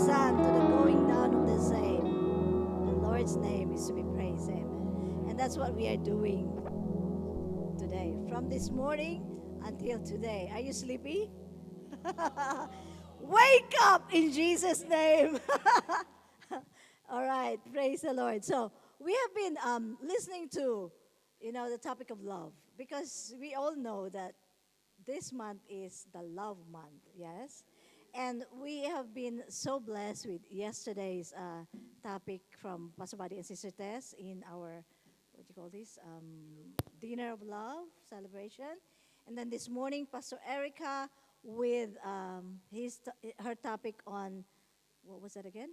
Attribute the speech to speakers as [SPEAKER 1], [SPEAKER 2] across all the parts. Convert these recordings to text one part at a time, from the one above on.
[SPEAKER 1] sun to the going down of the same. The Lord's name is to be praised. Amen. And that's what we are doing today. From this morning until today. Are you sleepy? Wake up in Jesus' name. All right. Praise the Lord. So we have been listening to, the topic of love because we all know that this month is the love month, yes? And we have been so blessed with yesterday's topic from Pastor Buddy and Sister Tess in our, what do you call this? Dinner of Love celebration. And then this morning, Pastor Erica with her topic on, what was that again?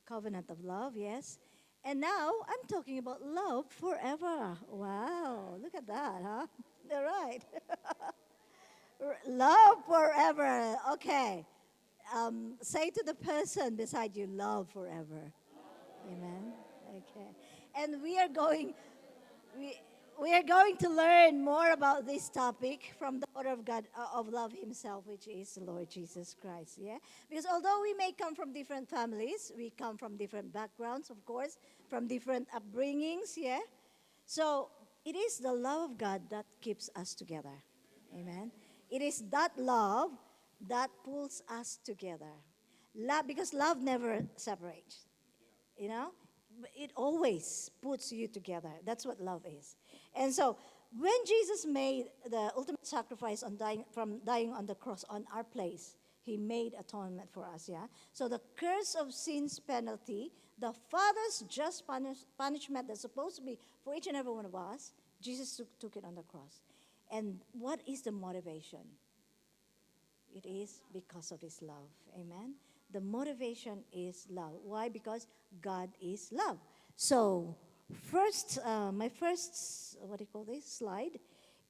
[SPEAKER 1] Covenant of love, yes. And now I'm talking about love forever. Wow, look at that, huh? All right. Love forever. Okay. Say to the person beside you, love forever. Amen. Okay. And we we are going to learn more about this topic from the author of God of love himself, which is the Lord Jesus Christ. Yeah. Because although we may come from different families, we come from different backgrounds, of course, from different upbringings. Yeah. So it is the love of God that keeps us together. Amen. It is that love that pulls us together. Love, because love never separates, you know? It always puts you together. That's what love is. And so when Jesus made the ultimate sacrifice on dying on the cross on our place, he made atonement for us, yeah? So the curse of sin's penalty, the Father's just punishment that's supposed to be for each and every one of us, Jesus took it on the cross. And what is the motivation? It is because of his love. Amen. The motivation is love. Why? Because God is love. So, my first, what do you call this slide?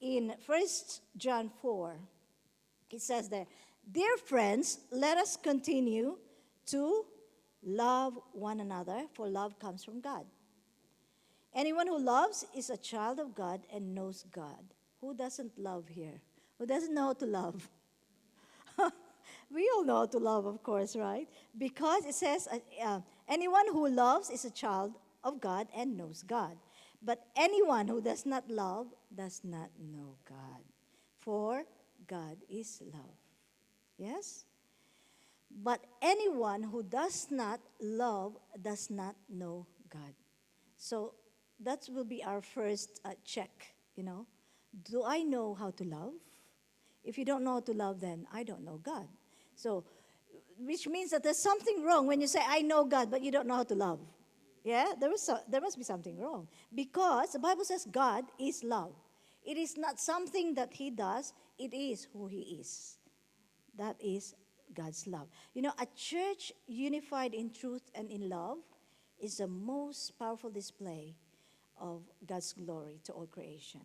[SPEAKER 1] In First John 4, it says there, "Dear friends, let us continue to love one another, for love comes from God. Anyone who loves is a child of God and knows God." Who doesn't love here? Who doesn't know how to love? We all know how to love, of course, right? Because it says, anyone who loves is a child of God and knows God. But anyone who does not love does not know God. For God is love. Yes? But anyone who does not love does not know God. So that will be our first check, Do I know how to love? If you don't know how to love, then I don't know God. So, which means that there's something wrong when you say, I know God, but you don't know how to love. Yeah, there must be something wrong. Because the Bible says God is love. It is not something that he does, it is who he is. That is God's love. A church unified in truth and in love is the most powerful display of God's glory to all creation.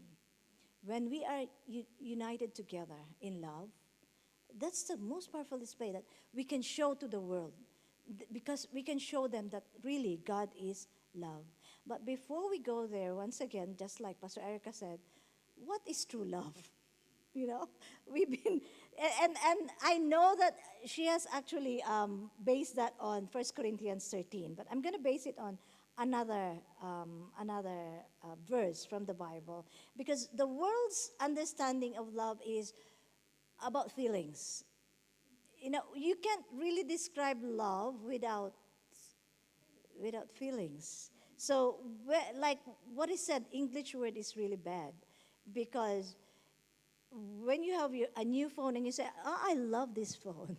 [SPEAKER 1] When we are united together in love, that's the most powerful display that we can show to the world because we can show them that really God is love. But before we go there, once again, just like Pastor Erica said, what is true love? You know, we've been, and I know that she has actually based that on 1 Corinthians 13, but I'm going to base it on another verse from the Bible because the world's understanding of love is about feelings. You can't really describe love without feelings. So, like what is said, English word is really bad because when you have a new phone and you say, "Oh, I love this phone,"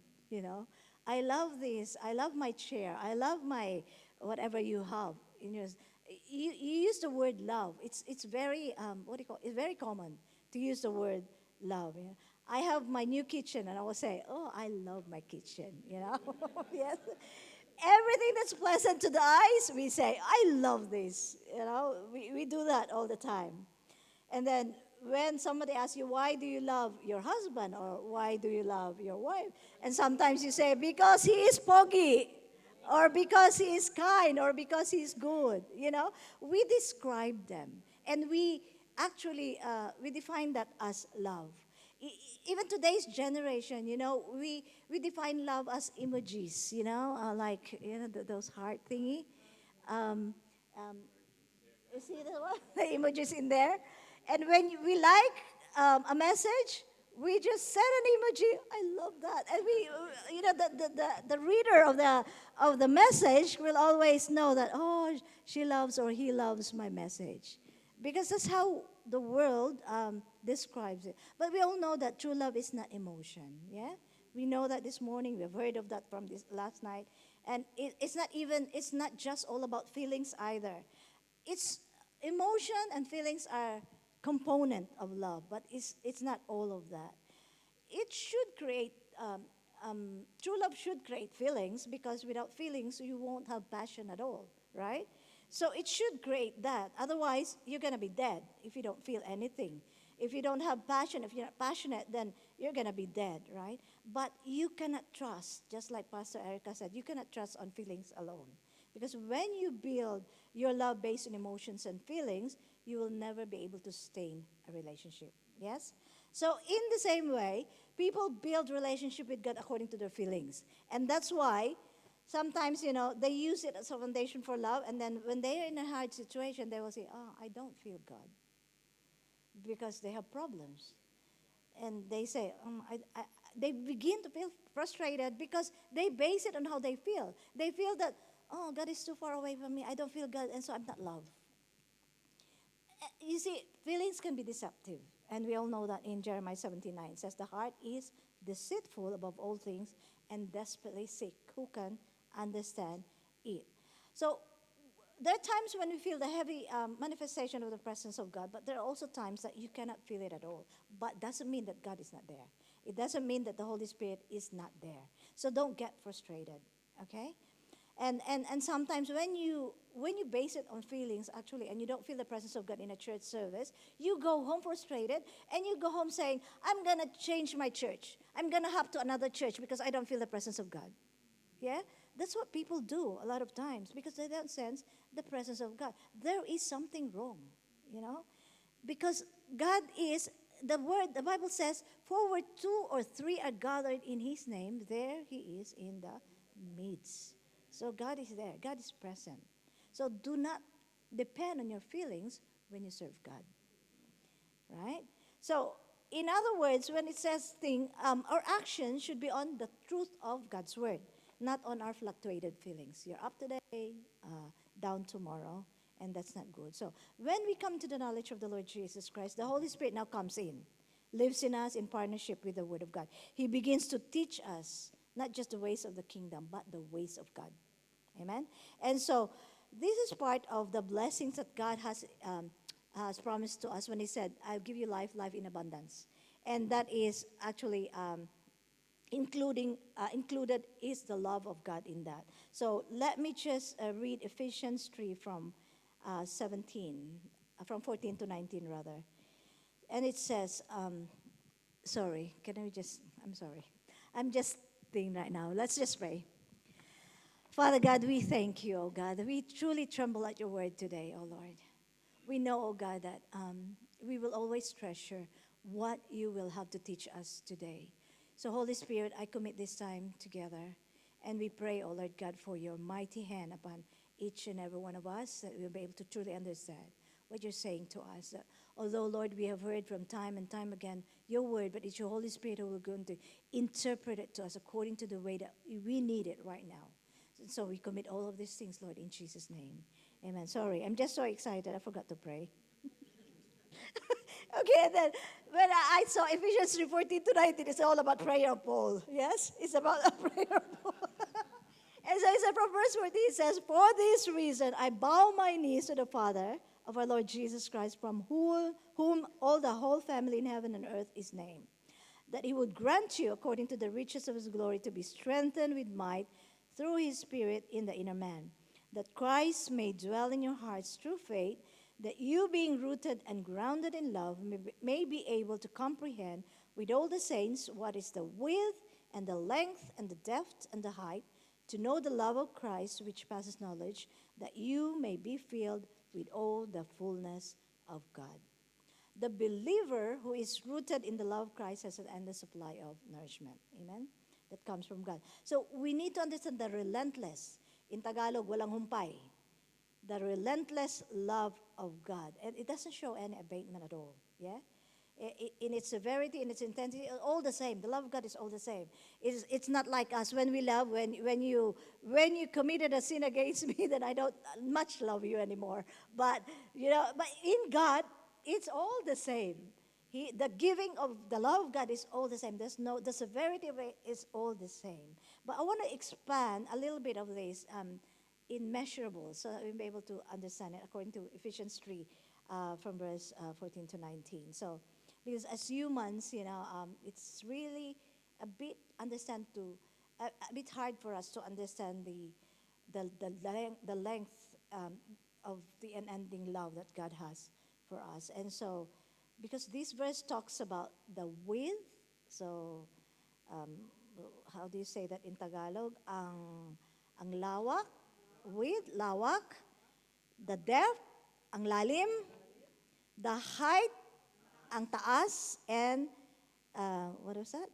[SPEAKER 1] I love this, I love my chair, I love my whatever you have. You use the word love. It's very what do you call? It's very common to use the word love. I have my new kitchen, and I will say, "Oh, I love my kitchen." Yes. Everything that's pleasant to the eyes, we say, "I love this." We do that all the time. And then when somebody asks you, why do you love your husband or why do you love your wife? And sometimes you say, because he is poggy or because he is kind or because he is good. We describe them and we actually, we define that as love. Even today's generation, we define love as emojis, like, those heart thingy. Um, um, you see the, one, the emojis in there? And when we like a message, we just send an emoji. I love that. And the reader of the message will always know that, oh, she loves or he loves my message. Because that's how the world describes it. But we all know that true love is not emotion, yeah? We know that this morning. We've heard of that from this last night. And it's not just all about feelings either. It's emotion and feelings are component of love, but it's not all of that. It should create true love should create feelings, because without feelings you won't have passion at all, right? So it should create that. Otherwise, you're gonna be dead if you don't feel anything. If you don't have passion, if you're not passionate, then you're gonna be dead, right? But you cannot trust, just like Pastor Erica said, you cannot trust on feelings alone. Because when you build your love based on emotions and feelings, you will never be able to sustain a relationship. Yes? So, in the same way, people build relationship with God according to their feelings. And that's why sometimes, they use it as a foundation for love. And then when they are in a hard situation, they will say, oh, I don't feel God. Because they have problems. And they say, they begin to feel frustrated because they base it on how they feel. They feel that, oh, God is too far away from me. I don't feel God, and so I'm not loved. You see, feelings can be deceptive. And we all know that in Jeremiah 17:9 it says, the heart is deceitful above all things and desperately sick. Who can understand it? So there are times when we feel the heavy manifestation of the presence of God, but there are also times that you cannot feel it at all. But doesn't mean that God is not there. It doesn't mean that the Holy Spirit is not there. So don't get frustrated, okay? And sometimes when you base it on feelings actually, and you don't feel the presence of God in a church service, you go home frustrated, and you go home saying, I'm gonna change my church. I'm gonna hop to another church because I don't feel the presence of God. Yeah? That's what people do a lot of times because they don't sense the presence of God. There is something wrong, you know? Because God is, the Bible says, for where two or three are gathered in His name, there He is in the midst. So God is there, God is present. So do not depend on your feelings when you serve God, right? So, in other words, when it says thing, our action should be on the truth of God's word, not on our fluctuated feelings. You're up today, down tomorrow, and that's not good. So, when we come to the knowledge of the Lord Jesus Christ, the Holy Spirit now comes in, lives in us in partnership with the Word of God. He begins to teach us not just the ways of the kingdom, but the ways of God. Amen? And so, this is part of the blessings that God has promised to us when He said, I'll give you life, life in abundance. And that is actually included is the love of God in that. So let me just read Ephesians 3 from from 14 to 19 rather. And it says, sorry, I'm sorry. I'm just thinking right now. Let's just pray. Father God, we thank you, oh God. We truly tremble at your word today, oh Lord. We know, oh God, that we will always treasure what you will have to teach us today. So, Holy Spirit, I commit this time together, and we pray, oh Lord God, for your mighty hand upon each and every one of us, that we'll be able to truly understand what you're saying to us. That although, Lord, we have heard from time and time again your word, but it's your Holy Spirit who will go to interpret it to us according to the way that we need it right now. So we commit all of these things, Lord, in Jesus' name. Amen. Sorry, I'm just so excited. I forgot to pray. Okay, then when I saw Ephesians 3:14 to 19, it's all about prayer of Paul. Yes? It's about a prayer of Paul. And so it said from verse 14, it says, for this reason I bow my knees to the Father of our Lord Jesus Christ, from whom all the whole family in heaven and earth is named, that He would grant you, according to the riches of His glory, to be strengthened with might through His Spirit in the inner man, that Christ may dwell in your hearts through faith, that you, being rooted and grounded in love, may be able to comprehend with all the saints what is the width and the length and the depth and the height, to know the love of Christ which passes knowledge, that you may be filled with all the fullness of God. The believer who is rooted in the love of Christ has an endless supply of nourishment. Amen? That comes from God. So we need to understand the relentless. In Tagalog, walang humpay. The relentless love of God. And it doesn't show any abatement at all. Yeah? In its severity, in its intensity, all the same. The love of God is all the same. It's not like us when we love, when you committed a sin against me, then I don't much love you anymore. But in God, it's all the same. The giving of the love of God is all the same. The severity of it is all the same. But I want to expand a little bit of this in measurables so that we'll be able to understand it according to Ephesians 3 from verse 14 to 19. So, because as humans, it's really a bit a bit hard for us to understand the length of the unending love that God has for us. And so, because this verse talks about the width, so um, how do you say that in Tagalog? Ang lawak, width, lawak, the depth, ang lalim, the height, ang taas, and what was that?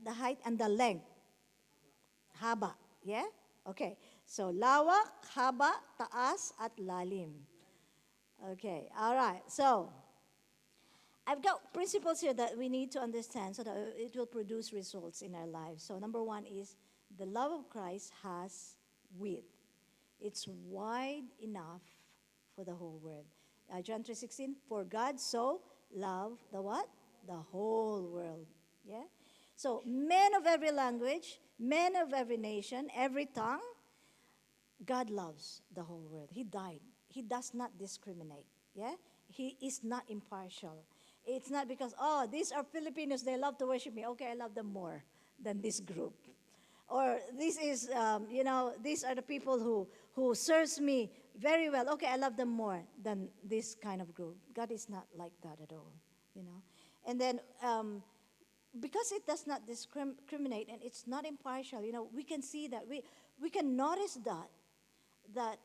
[SPEAKER 1] The height and the length, haba. Yeah? Okay. So, lawak, haba, taas, at lalim. Okay. All right. So, I've got principles here that we need to understand so that it will produce results in our lives. So, number one is the love of Christ has width. It's wide enough for the whole world. John 3:16, for God so loved the what? The whole world. Yeah? So, men of every language, men of every nation, every tongue, God loves the whole world. He died. He does not discriminate. Yeah? He is not impartial. It's not because, oh, these are Filipinos, they love to worship me. Okay, I love them more than this group. Or this is, these are the people who serves me very well. Okay, I love them more than this kind of group. God is not like that at all. And then because it does not discriminate and it's not impartial, we can see that, we can notice that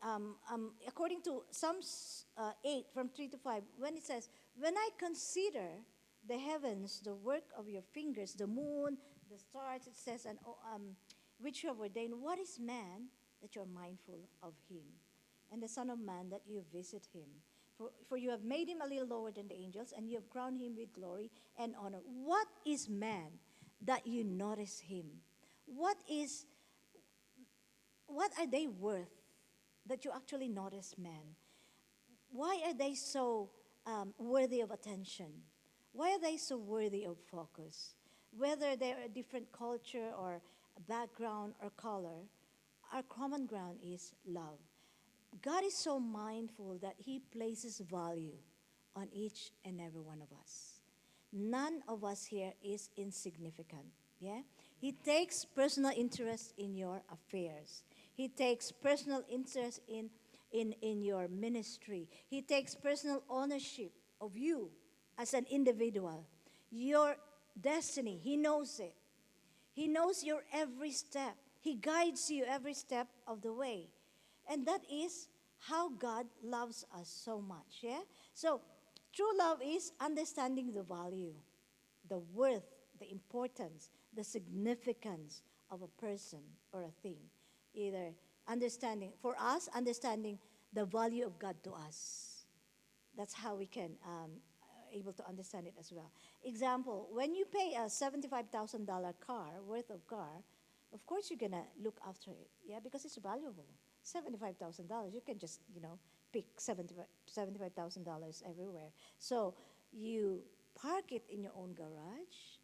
[SPEAKER 1] according to Psalms 8 from 3 to 5, when it says, when I consider the heavens, the work of your fingers, the moon, the stars, it says, and which you have ordained, what is man that you are mindful of him? And the Son of Man that you visit him. For you have made him a little lower than the angels, and you have crowned him with glory and honor. What is man that you notice him? What are they worth that you actually notice man? Why are they so worthy of attention? Why are they so worthy of focus? Whether they're a different culture or background or color, our common ground is love. God is so mindful that He places value on each and every one of us. None of us here is insignificant. Yeah? He takes personal interest in your affairs. He takes personal interest in your ministry. He takes personal ownership of you as an individual. Your destiny, He knows it. He knows your every step. He guides you every step of the way. And that is how God loves us so much, yeah? So, true love is understanding the value, the worth, the importance, the significance of a person or a thing. Either for us, understanding the value of God to us. That's how we can able to understand it as well. Example, when you pay a $75,000 worth of car, of course you're gonna look after it, yeah, because it's valuable. $75,000, you can just pick $75,000 everywhere. So you park it in your own garage.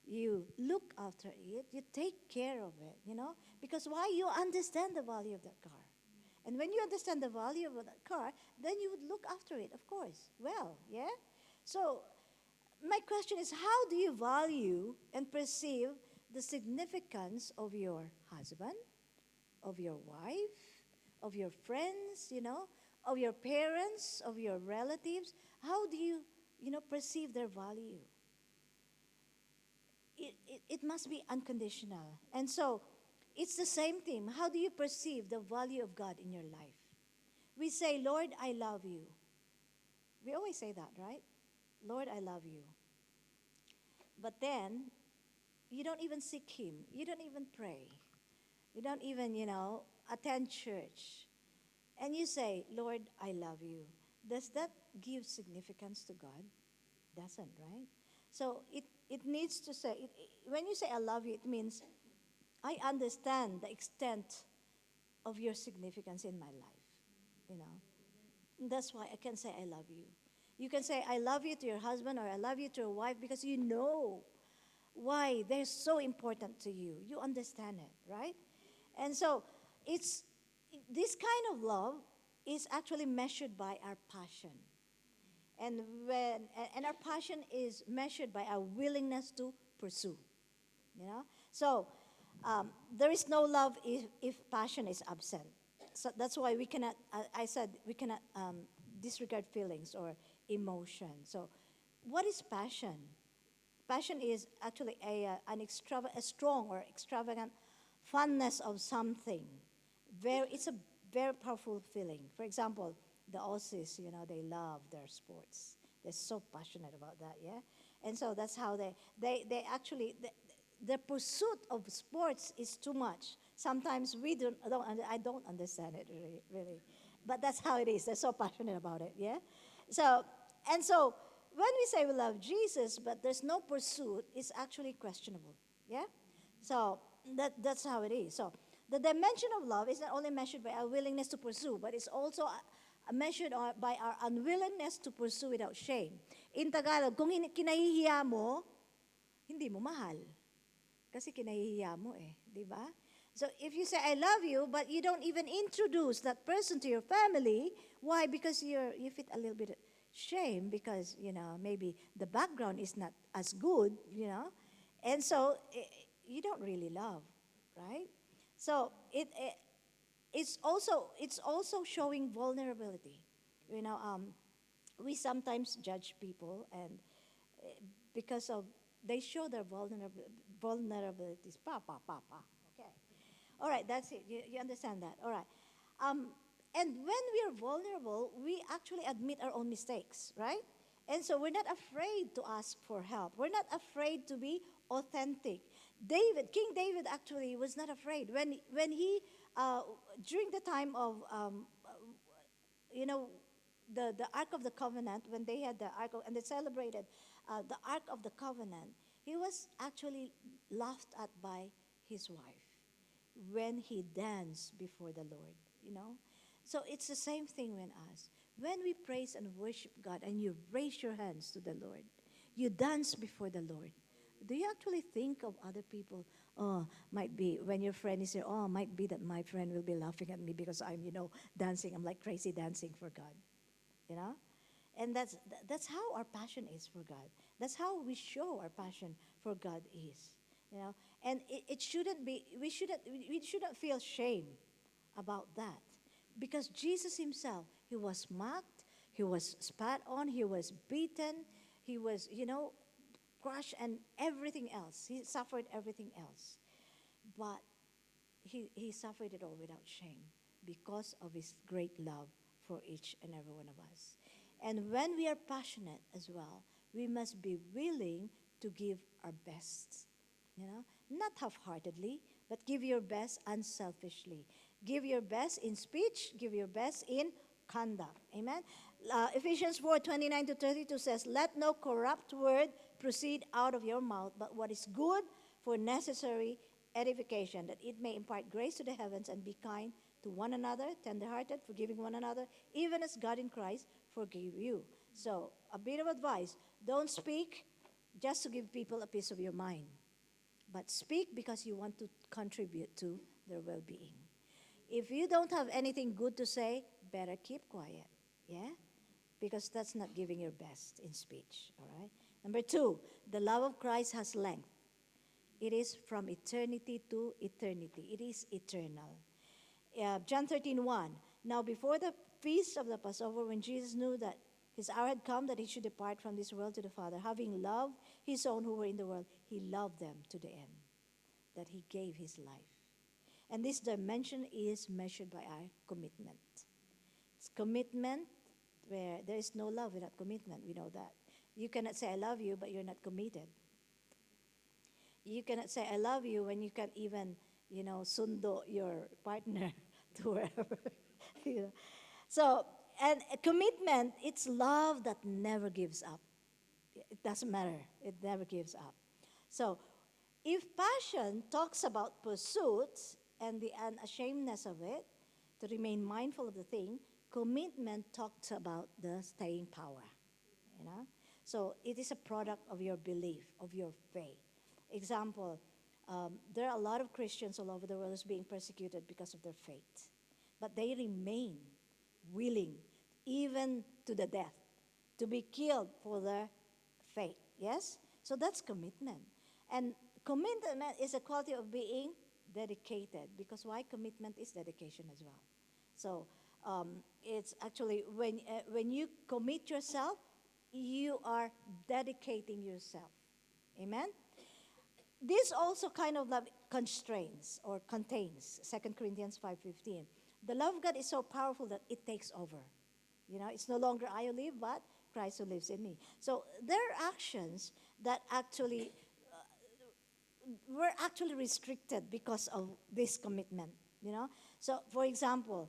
[SPEAKER 1] You look after it. You take care of it. Because why? You understand the value of that car. And when you understand the value of that car, then you would look after it, of course. Well, yeah? So, my question is, how do you value and perceive the significance of your husband, of your wife, of your friends, of your parents, of your relatives? How do you, perceive their value? It must be unconditional. And so, it's the same thing. How do you perceive the value of God in your life? We say, Lord, I love you. We always say that, right? Lord, I love you. But then you don't even seek Him. You don't even pray. You don't even, attend church. And you say, Lord, I love you. Does that give significance to God? Doesn't, right? So it needs to say, when you say I love you, it means I understand the extent of your significance in my life. You know, that's why I can say I love you. You can say I love you to your husband or I love you to your wife because you know why they're so important to you. You understand it, right? And so it's this kind of love is actually measured by our passion. And and our passion is measured by our willingness to pursue, you know. So there is no love if passion is absent. So that's why we cannot, I said, we cannot disregard feelings or emotion. So what is passion? Passion is actually a strong or extravagant fondness of something. It's a very powerful feeling. For example, the Aussies, they love their sports. They're so passionate about that, yeah? And so that's how they actually, the pursuit of sports is too much. Sometimes I don't understand it really, really. But that's how it is. They're so passionate about it, yeah? So, and so when we say we love Jesus, but there's no pursuit, it's actually questionable, yeah? So that's how it is. So the dimension of love is not only measured by our willingness to pursue, but it's also measured by our unwillingness to pursue without shame. In Tagalog, kung kinahihiya mo, hindi mo mahal. Kasi kinahihiya mo eh, di ba? So if you say, I love you, but you don't even introduce that person to your family, why? Because you feel a little bit shame because, maybe the background is not as good, and so you don't really love, right? So it's also showing vulnerability. You know, we sometimes judge people, and because of they show their vulnerabilities. Pa pa pa pa. Okay. All right, that's it. You understand that? All right. Um, and when we are vulnerable, we actually admit our own mistakes, right? And so we're not afraid to ask for help. We're not afraid to be authentic. King David actually was not afraid when he during the time of you know the Ark of the Covenant, when they had the and they celebrated the Ark of the Covenant, he was actually laughed at by his wife when he danced before the Lord, you know. So it's the same thing when us. When we praise and worship God and you raise your hands to the Lord, you dance before the Lord. Do you actually think of other people? Oh, might be when your friend is here, oh, might be that my friend will be laughing at me because I'm, dancing. I'm like crazy dancing for God, you know? And that's how our passion is for God. That's how we show our passion for God is, you know. And it shouldn't be. We shouldn't feel shame about that, because Jesus Himself, He was mocked, He was spat on, He was beaten, He was, crushed, and everything else. He suffered everything else, but he suffered it all without shame because of His great love for each and every one of us. And when we are passionate as well, we must be willing to give our best. Not half heartedly, but give your best unselfishly. Give your best in speech, give your best in conduct. Amen. Ephesians 4:29-32 says, Let no corrupt word proceed out of your mouth, but what is good for necessary edification, that it may impart grace to the heavens, and be kind to one another, tenderhearted, forgiving one another, even as God in Christ forgave you. So, a bit of advice, don't speak just to give people a piece of your mind, but speak because you want to contribute to their well being. If you don't have anything good to say, better keep quiet, yeah? Because that's not giving your best in speech, all right? Number two, the love of Christ has length. It is from eternity to eternity. It is eternal. John 13:1. Now, before the feast of the Passover, when Jesus knew that his hour had come that he should depart from this world to the Father, having loved his own who were in the world, he loved them to the end, that he gave his life. And this dimension is measured by our commitment. It's commitment where there is no love without commitment. We know that. You cannot say I love you, but you're not committed. You cannot say I love you when you can't even, sundo your partner to wherever. you know. So, and a commitment, it's love that never gives up. It doesn't matter. It never gives up. So, if passion talks about pursuits and the unashamedness of it, to remain mindful of the thing, commitment talks about the staying power. You know, so it is a product of your belief, of your faith. Example: there are a lot of Christians all over the world who's being persecuted because of their faith, but they remain willing, even to the death, to be killed for their faith. Yes? So that's commitment. And commitment is a quality of being dedicated, because why? Commitment is dedication as well. So it's actually when you commit yourself, you are dedicating yourself. Amen? This also kind of love constrains or contains 2 Corinthians 5:15. The love of God is so powerful that it takes over. It's no longer I who live, but Christ who lives in me. So there are actions that actually were actually restricted because of this commitment. So for example,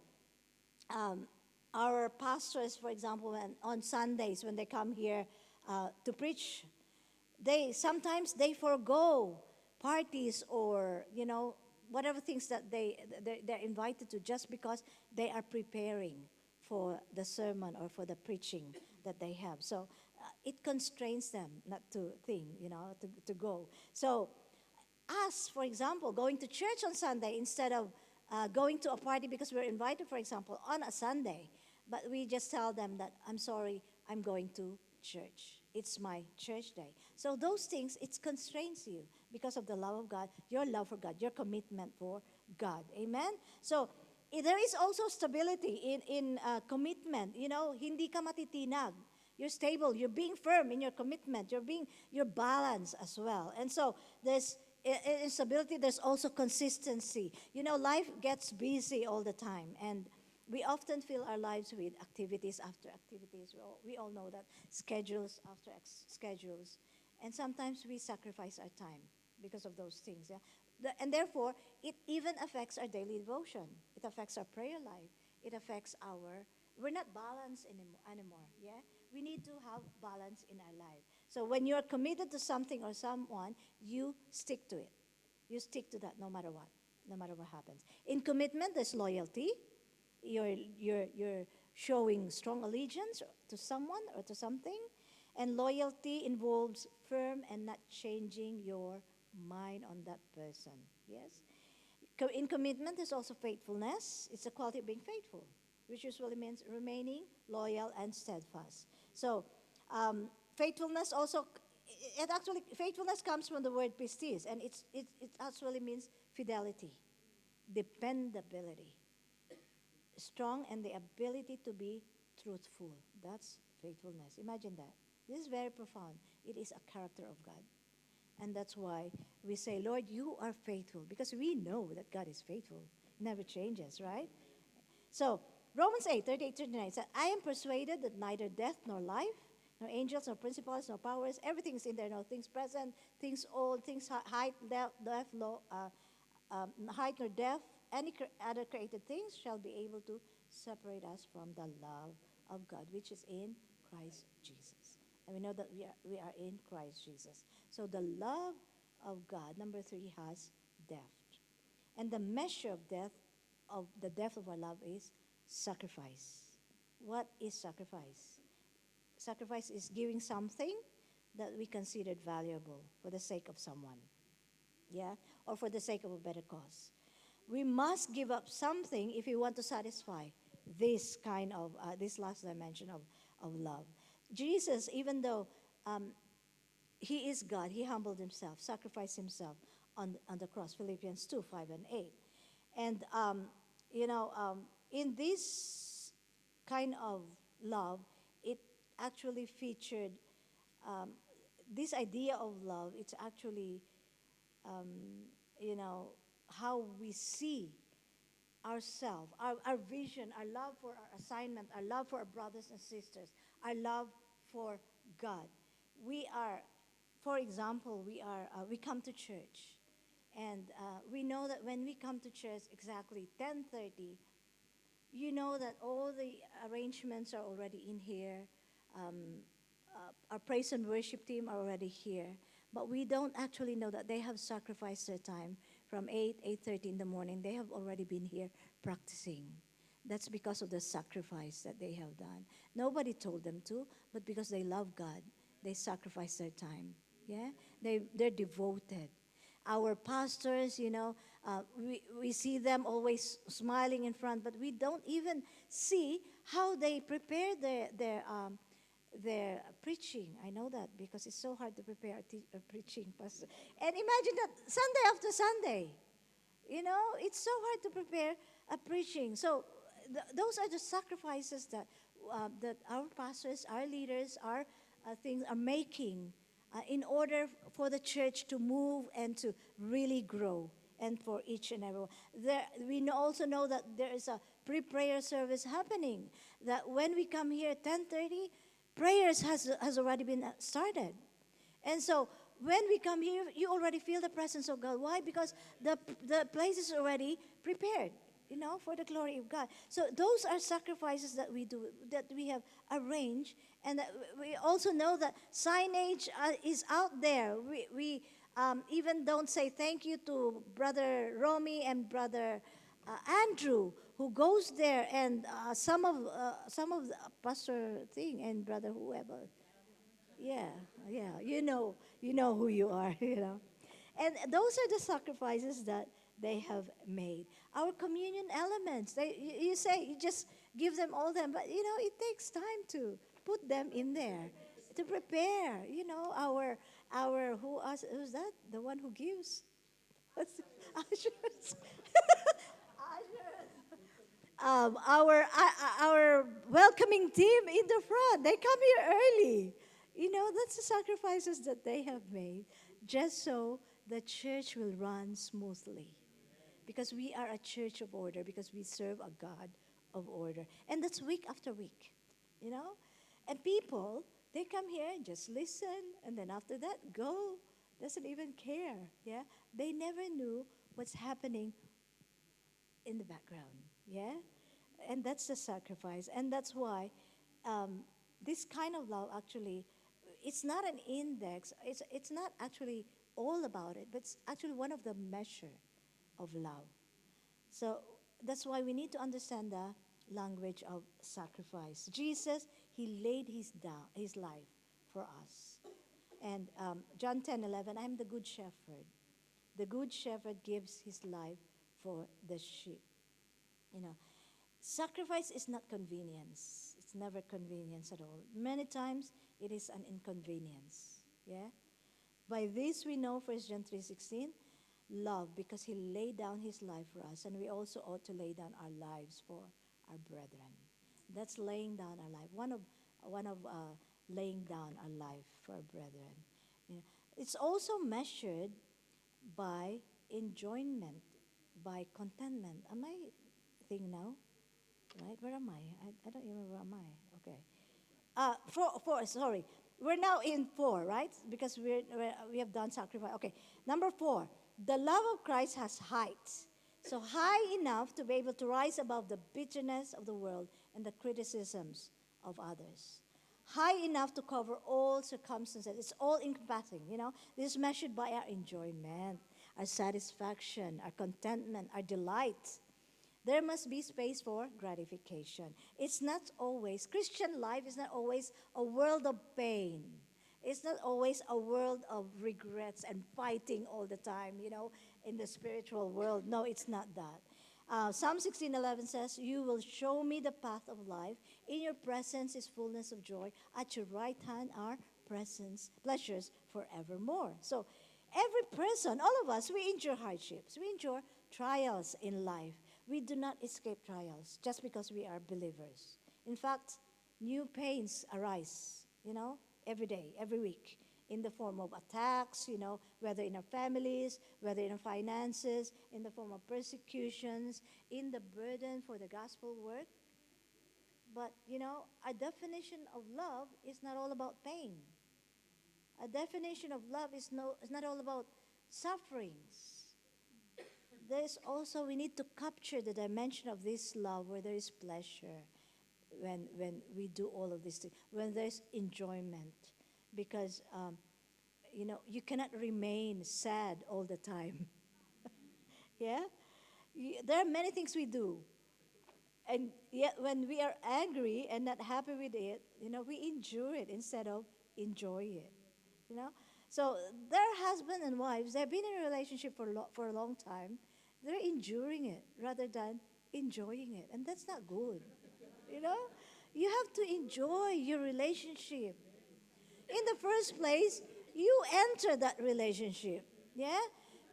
[SPEAKER 1] um, our pastors, for example, on Sundays when they come here to preach, they sometimes they forego parties or whatever things that they're invited to, just because they are preparing for the sermon or for the preaching that they have. So it constrains them not to think, to go. So us, for example, going to church on Sunday instead of going to a party because we're invited, for example, on a Sunday, but we just tell them that, I'm sorry, I'm going to church. It's my church day. So those things, it constrains you because of the love of God, your love for God, your commitment for God. Amen? So there is also stability in commitment. Hindi ka matitinag. You're stable. You're being firm in your commitment. You're balanced as well. And so there's in stability. There's also consistency. Life gets busy all the time, and we often fill our lives with activities after activities. We all know that, schedules after schedules, and sometimes we sacrifice our time because of those things. Yeah, and therefore it even affects our daily devotion. It affects our prayer life. It affects our. We're not balanced anymore. Yeah, we need to have balance in our life. So when you're committed to something or someone, you stick to it. You stick to that no matter what, no matter what happens. In commitment, there's loyalty. You're showing strong allegiance to someone or to something. And loyalty involves firm and not changing your mind on that person. Yes? In commitment, there's also faithfulness. It's a quality of being faithful, which usually means remaining loyal and steadfast. So, faithfulness also, faithfulness comes from the word pistis, and it actually means fidelity, dependability, strong, and the ability to be truthful. That's faithfulness. Imagine that. This is very profound. It is a character of God. And that's why we say, Lord, you are faithful, because we know that God is faithful. He never changes, right? So, Romans 8:38-39 said, I am persuaded that neither death nor life, nor angels, nor principalities, nor powers, everything is in there, no things present, things old, things height, depth, low, height nor depth, any other created things shall be able to separate us from the love of God, which is in Christ Jesus. And we know that we are in Christ Jesus. So the love of God, number 3, has depth. And the measure of the depth of our love is sacrifice. What is sacrifice? Sacrifice is giving something that we considered valuable for the sake of someone, yeah, or for the sake of a better cause. We must give up something if we want to satisfy this kind of this last dimension of love. Jesus, even though he is God, he humbled himself, sacrificed himself on the cross. Philippians 2:5 and 8. And in this kind of love, it actually featured um, this idea of love. It's actually you know, how we see ourselves, our vision, our love for our assignment, our love for our brothers and sisters, our love for God. we are, for example, we come to church, and we know that when we come to church exactly 10:30, you know that all the arrangements are already in here. Um, our praise and worship team are already here, but we don't actually know that they have sacrificed their time from 8:30 in the morning. They have already been here practicing. That's because of the sacrifice that they have done. Nobody told them to, but because they love God, they sacrifice their time. Yeah, they're devoted. Our pastors, we see them always smiling in front, but we don't even see how they prepare their preaching. I know that because it's so hard to prepare a preaching pastor. And imagine that Sunday after Sunday, it's so hard to prepare a preaching. So those are the sacrifices that our pastors, our leaders, our things are making in order for the church to move and to really grow, and for each and every one. Also know that there is a pre-prayer service happening. That when we come here at 10:30, prayers has already been started. And so when we come here, you already feel the presence of God. Why? Because the place is already prepared, for the glory of God. So those are sacrifices that we do, that we have arranged, and that we also know that signage is out there. We even don't say thank you to Brother Romy and Brother Andrew, who goes there, and some of the pastor thing and Brother whoever. Yeah, yeah, you know who you are, And those are the sacrifices that they have made. Our communion elements, you say you just give them all them, but it takes time to put them in there, to prepare, our who's that? The one who gives? Ushers. Our welcoming team in the front. They come here early. That's the sacrifices that they have made just so the church will run smoothly. Because we are a church of order, because we serve a God of order. And that's week after week, you know? And people, they come here and just listen, and then after that, go. Doesn't even care, yeah? They never knew what's happening in the background, yeah? And that's the sacrifice. And that's why this kind of love actually, it's not an index, it's not actually all about it, but it's actually one of the measure of love. So that's why we need to understand the language of sacrifice. Jesus, he laid his life for us. And John 10:11, I'm the good shepherd. The good shepherd gives his life for the sheep. You know, sacrifice is not convenience. It's never convenience at all. Many times it is an inconvenience. Yeah? By this we know, 1 John 3:16, love, because he laid down his life for us, and we also ought to lay down our lives for our brethren. That's laying down our life. One of laying down our life for our brethren. You know, it's also measured by enjoyment, by contentment. Am I thing now? Right? Where am I don't remember where am I. Okay. Four, sorry. We're now in four, right? Because we have done sacrifice. Okay. Number four, the love of Christ has height. So high enough to be able to rise above the bitterness of the world and the criticisms of others. High enough to cover all circumstances. It's all encompassing, This is measured by our enjoyment, our satisfaction, our contentment, our delight. There must be space for gratification. It's not always, Christian life is not always a world of pain. It's not always a world of regrets and fighting all the time, in the spiritual world. No, it's not that. Psalm 16:11 says, "You will show me the path of life. In your presence is fullness of joy. At your right hand are pleasures forevermore." So every person, all of us, we endure hardships. We endure trials in life. We do not escape trials just because we are believers. In fact, new pains arise, every day, every week, in the form of attacks, whether in our families, whether in our finances, in the form of persecutions, in the burden for the gospel work. But, our definition of love is not all about pain. A definition of love is not all about sufferings. There's also, we need to capture the dimension of this love where there is pleasure, when we do all of these things, when there's enjoyment. Because, you cannot remain sad all the time. Yeah? There are many things we do. And yet, when we are angry and not happy with it, we endure it instead of enjoy it. You know, so their husband and wives, they've been in a relationship for a long time. They're enduring it rather than enjoying it, and that's not good. You know, you have to enjoy your relationship. In the first place, you enter that relationship. Yeah,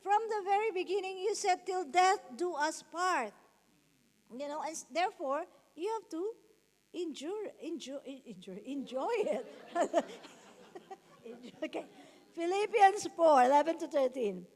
[SPEAKER 1] from the very beginning, you said, "Till death do us part." And therefore you have to enjoy it. Okay. Philippians 4:11 to 13.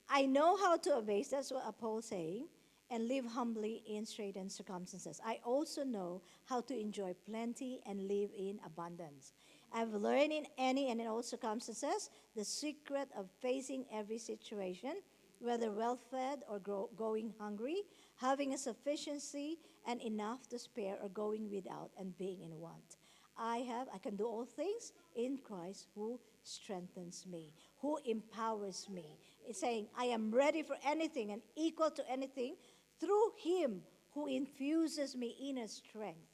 [SPEAKER 1] I know how to obey, that's what Paul saying, and live humbly in straitened circumstances. I also know how to enjoy plenty and live in abundance. I've learned in any and in all circumstances the secret of facing every situation, whether well fed or going hungry, having a sufficiency and enough to spare, or going without and being in want. I can do all things in Christ who strengthens me, who empowers me. It's saying, I am ready for anything and equal to anything through Him who infuses me inner strength.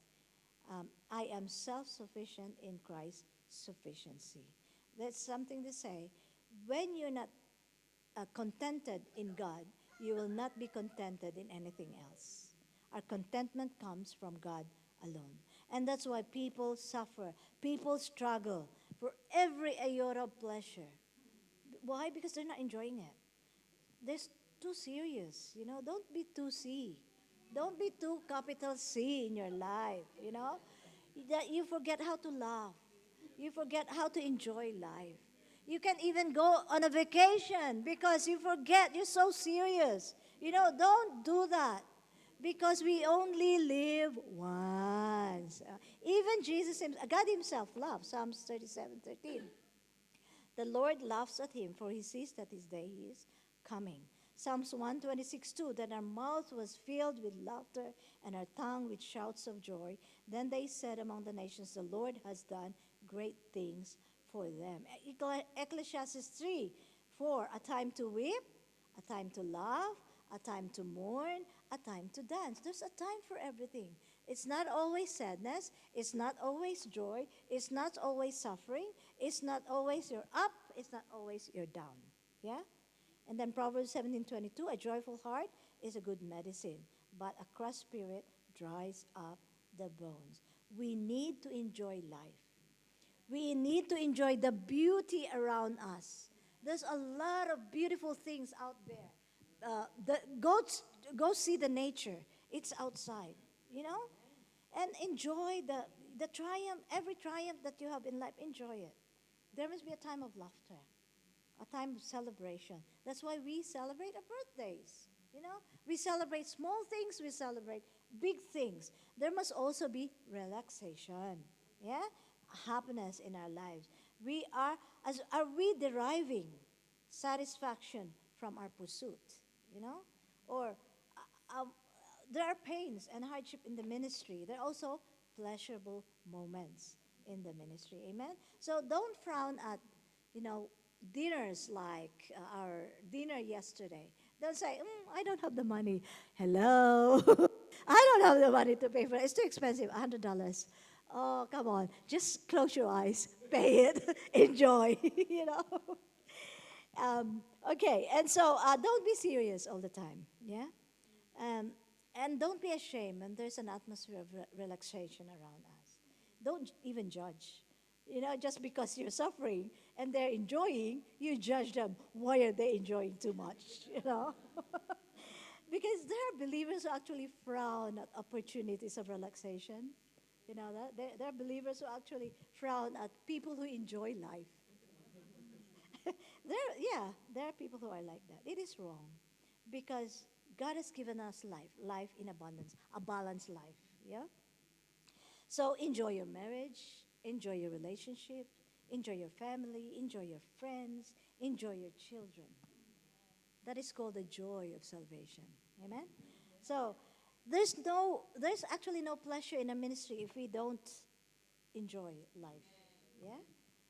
[SPEAKER 1] I am self sufficient in Christ's sufficiency. That's something to say. When you're not contented in God, you will not be contented in anything else. Our contentment comes from God alone. And that's why people suffer, people struggle for every iota of pleasure. Why? Because they're not enjoying it. They're too serious, Don't be too C. Don't be too capital C in your life, That you forget how to laugh. You forget how to enjoy life. You can even go on a vacation because you forget you're so serious. Don't do that because we only live once. Even Jesus, God Himself loved, Psalms 37:13. The Lord laughs at him, for He sees that His day is coming. Psalms 126:2, that our mouth was filled with laughter and our tongue with shouts of joy. Then they said among the nations, the Lord has done great things for them. Ecclesiastes 3:4, a time to weep, a time to laugh, a time to mourn, a time to dance. There's a time for everything. It's not always sadness. It's not always joy. It's not always suffering. It's not always you're up. It's not always you're down. Yeah? And then Proverbs 17:22, a joyful heart is a good medicine, but a crushed spirit dries up the bones. We need to enjoy life. We need to enjoy the beauty around us. There's a lot of beautiful things out there. Go see the nature. It's outside, and enjoy the triumph. Every triumph that you have in life, enjoy it. There must be a time of laughter, a time of celebration. That's why we celebrate our birthdays. We celebrate small things. We celebrate big things. There must also be relaxation. Yeah, happiness in our lives. Are we deriving satisfaction from our pursuit? Or there are pains and hardship in the ministry. There are also pleasurable moments in the ministry. Amen. So don't frown at, dinners like our dinner yesterday. Don't say, I don't have the money. Hello. I don't have the money to pay for it. It's too expensive, $100. Oh, come on. Just close your eyes, pay it, enjoy, Okay, and so don't be serious all the time, yeah? And don't be ashamed when there's an atmosphere of relaxation around us. Don't even judge. Just because you're suffering and they're enjoying, you judge them. Why are they enjoying too much? Because there are believers who actually frown at opportunities of relaxation. You know that? There are believers who actually frown at people who enjoy life. There are people who are like that. It is wrong because God has given us life in abundance, a balanced life. Yeah? So enjoy your marriage, enjoy your relationship, enjoy your family, enjoy your friends, enjoy your children. That is called the joy of salvation. Amen? So there's actually no pleasure in a ministry if we don't enjoy life. Yeah?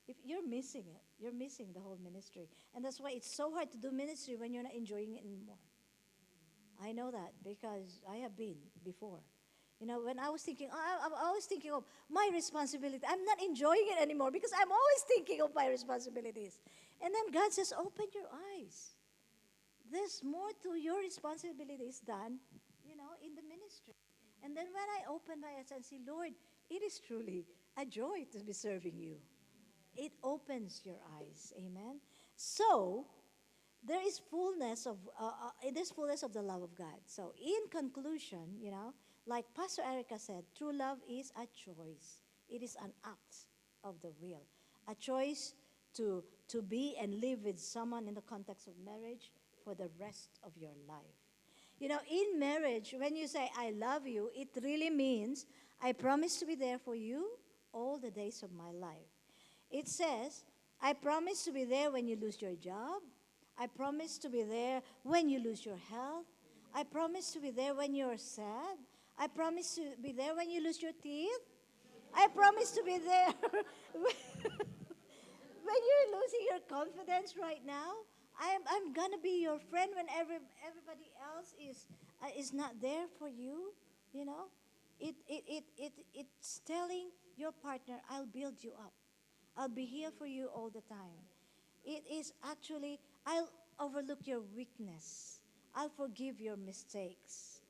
[SPEAKER 1] If you're missing it, you're missing the whole ministry. And that's why it's so hard to do ministry when you're not enjoying it anymore. I know that because I have been before. You know, when I was thinking, I'm always thinking of my responsibility. I'm not enjoying it anymore because I'm always thinking of my responsibilities. And then God says, open your eyes. There's more to your responsibilities than, in the ministry. And then when I open my eyes and see, Lord, it is truly a joy to be serving you. It opens your eyes. Amen. So, there's fullness of the love of God. So in conclusion, like Pastor Erica said, true love is a choice. It is an act of the will, a choice to be and live with someone in the context of marriage for the rest of your life. In marriage, when you say I love you, it really means I promise to be there for you all the days of my life. It says, I promise to be there when you lose your job. I promise to be there when you lose your health. I promise to be there when you're sad. I promise to be there when you lose your teeth. I promise to be there when you're losing your confidence right now. I'm gonna be your friend when everybody else is not there for you. You know, it's telling your partner, I'll build you up. I'll be here for you all the time. It is actually, I'll overlook your weakness. I'll forgive your mistakes.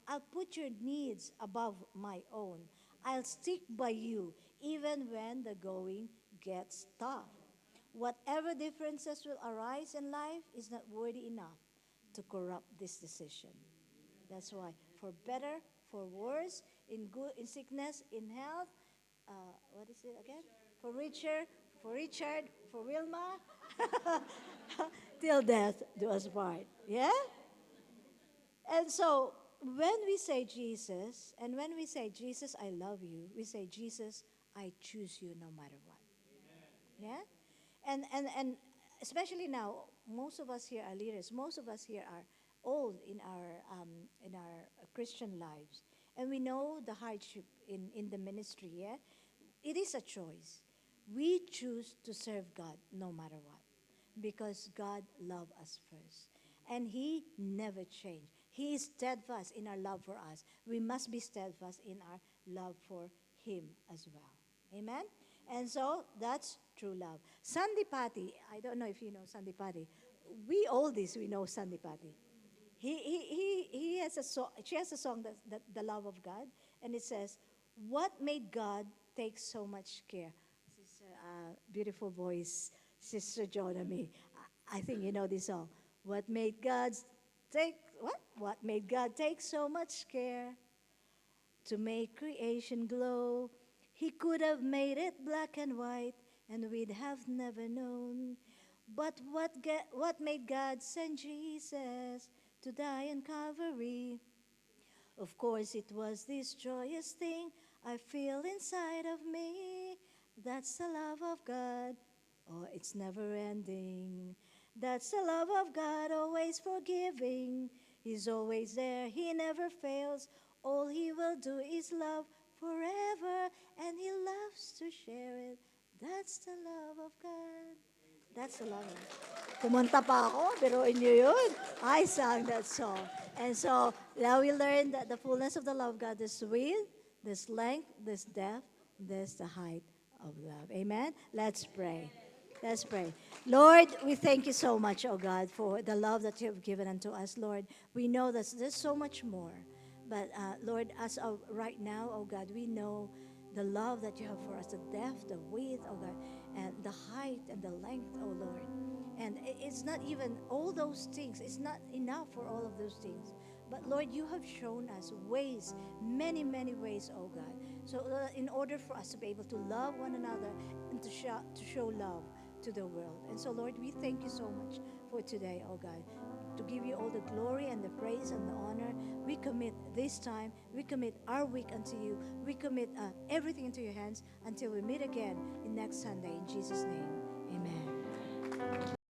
[SPEAKER 1] I'll put your needs above my own. I'll stick by you even when the going gets tough. Whatever differences will arise in life is not worthy enough to corrupt this decision. That's why, for better, for worse, in good, in sickness, in health, what is it again? For Richard, for Wilma, till death do us part. Yeah? And so, when we say Jesus, and when we say, Jesus, I love you, we say, Jesus, I choose you no matter what. Yeah? And especially now, most of us here are leaders. Most of us here are old in our Christian lives, and we know the hardship in the ministry. Yeah, it is a choice. We choose to serve God no matter what, because God loved us first, and He never changed. He is steadfast in our love for us. We must be steadfast in our love for Him as well. Amen? And so that's true love. Sandipati, I don't know if you know Sandipati. We oldies, we know Sandipati. He has a song, she has a song that the love of God, and it says, what made God take so much care? Sister, beautiful voice, Sister Jonami. I think you know this song. What made God take, what? What made God take so much care to make creation glow? He could have made it black and white, and we'd have never known. But what made God send Jesus to die on Calvary? Of course, it was this joyous thing I feel inside of me. That's the love of God. Oh, it's never ending. That's the love of God, always forgiving. He's always there, He never fails. All He will do is love forever, and He loves to share it. That's the love of God. That's the love. Kumanta pa ako, biruin niyo yun. I sang that song. And so, now we learn that the fullness of the love of God is width, this length, this depth, this the height of love. Amen? Let's pray. Let's pray. Lord, we thank you so much, oh God, for the love that you have given unto us, Lord. We know that there's so much more. But Lord, as of right now, oh God, we know the love that you have for us, the depth, the width, oh God, and the height and the length, oh Lord. And it's not even all those things, it's not enough for all of those things. But Lord, you have shown us ways, many, many ways, oh God. So in order for us to be able to love one another and to show love to the world. And so, Lord, we thank you so much for today, oh God. to give you all the glory and the praise and the honor. We commit this time, we commit our week unto you, we commit everything into your hands until we meet again in next Sunday. In Jesus' name.